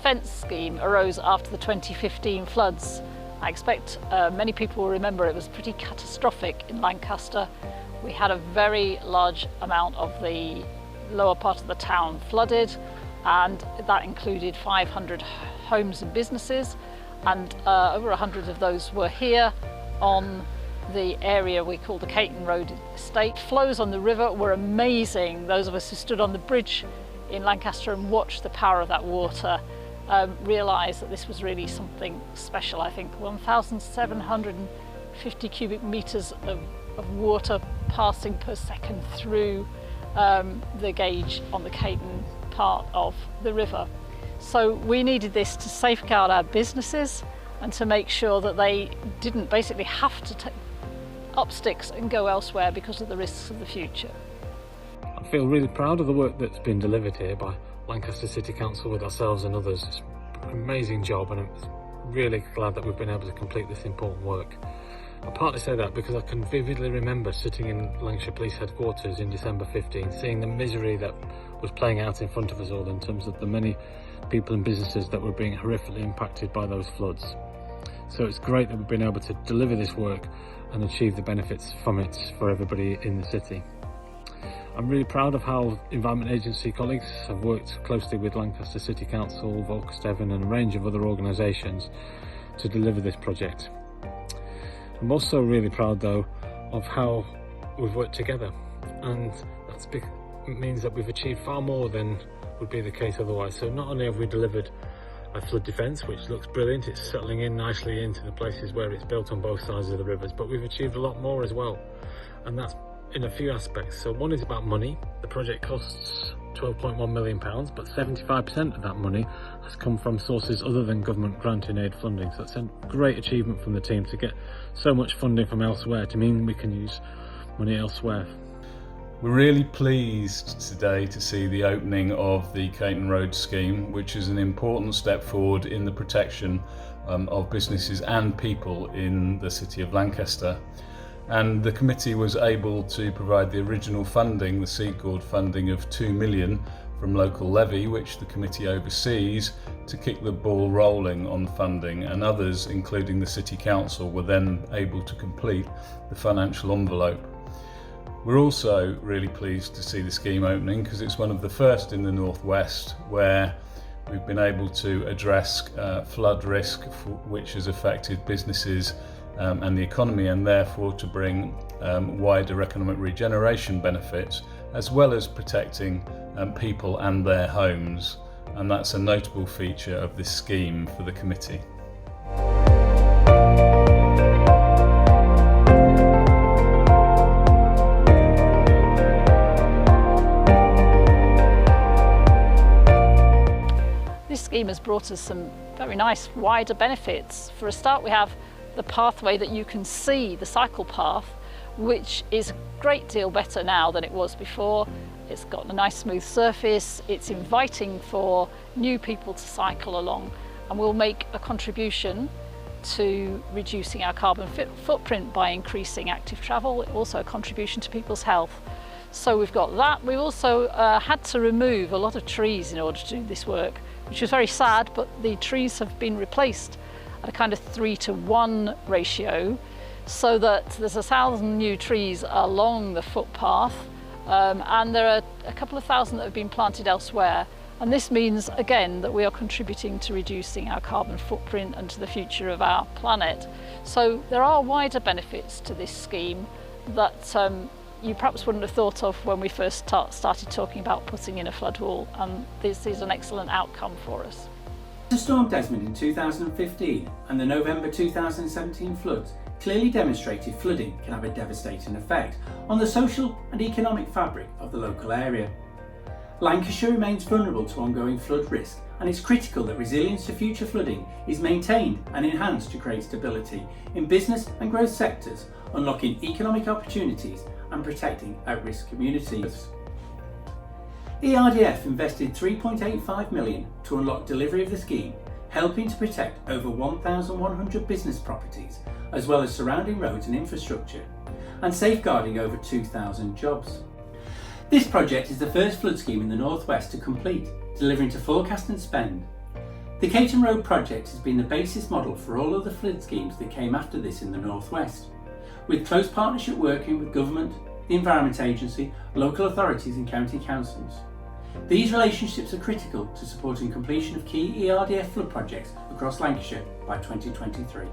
defence scheme arose after the 2015 floods. I expect many people will remember it was pretty catastrophic in Lancaster. We had a very large amount of the lower part of the town flooded, and that included 500 homes and businesses, and over 100 of those were here on the area we call the Caton Road estate. Flows on the river were amazing. Those of us who stood on the bridge in Lancaster and watched the power of that water realised that this was really something special. I think 1,750 cubic metres of water passing per second through the gauge on the Caton part of the river. So we needed this to safeguard our businesses and to make sure that they didn't basically have to take up sticks and go elsewhere because of the risks of the future. I feel really proud of the work that's been delivered here by Lancaster City Council with ourselves and others. It's an amazing job, and I'm really glad that we've been able to complete this important work. I partly say that because I can vividly remember sitting in Lancashire Police Headquarters in December 15, seeing the misery that was playing out in front of us all in terms of the many people and businesses that were being horrifically impacted by those floods. So it's great that we've been able to deliver this work and achieve the benefits from it for everybody in the city. I'm really proud of how Environment Agency colleagues have worked closely with Lancaster City Council, Volkersteven and a range of other organisations to deliver this project. I'm also really proud though of how we've worked together, and that means that we've achieved far more than would be the case otherwise. So not only have we delivered a flood defence which looks brilliant, it's settling in nicely into the places where it's built on both sides of the rivers, but we've achieved a lot more as well, and that's in a few aspects. So one is about money. The project costs £12.1 million, but 75% of that money has come from sources other than government grant and aid funding. So it's a great achievement from the team to get so much funding from elsewhere to mean we can use money elsewhere. We're really pleased today to see the opening of the Caton Road scheme, which is an important step forward in the protection of businesses and people in the city of Lancaster. And the committee was able to provide the original funding, the Secord funding of £2 million from local levy, which the committee oversees, to kick the ball rolling on funding, and others, including the City Council, were then able to complete the financial envelope. We're also really pleased to see the scheme opening because it's one of the first in the Northwest where we've been able to address flood risk which has affected businesses and the economy, and therefore to bring wider economic regeneration benefits as well as protecting people and their homes, and that's a notable feature of this scheme for the committee. This scheme has brought us some very nice wider benefits. For a start, we have the pathway that you can see, the cycle path, which is a great deal better now than it was before. It's got a nice smooth surface, it's inviting for new people to cycle along, and will make a contribution to reducing our carbon footprint by increasing active travel, also a contribution to people's health. So we've got that. We've also had to remove a lot of trees in order to do this work, which was very sad, but the trees have been replaced at a kind of 3-to-1 ratio, so that there's 1,000 new trees along the footpath, and there are a couple of thousand that have been planted elsewhere. And this means, again, that we are contributing to reducing our carbon footprint and to the future of our planet. So there are wider benefits to this scheme that you perhaps wouldn't have thought of when we first started talking about putting in a flood wall, and this is an excellent outcome for us. The Storm Desmond in 2015 and the November 2017 floods clearly demonstrated flooding can have a devastating effect on the social and economic fabric of the local area. Lancashire remains vulnerable to ongoing flood risk, and it's critical that resilience to future flooding is maintained and enhanced to create stability in business and growth sectors, unlocking economic opportunities and protecting at-risk communities. ERDF invested £3.85 million to unlock delivery of the scheme, helping to protect over 1,100 business properties, as well as surrounding roads and infrastructure, and safeguarding over 2,000 jobs. This project is the first flood scheme in the North West to complete, delivering to forecast and spend. The Caton Road project has been the basis model for all of the flood schemes that came after this in the North West, with close partnership working with government, the Environment Agency, local authorities and county councils. These relationships are critical to supporting completion of key ERDF flood projects across Lancashire by 2023.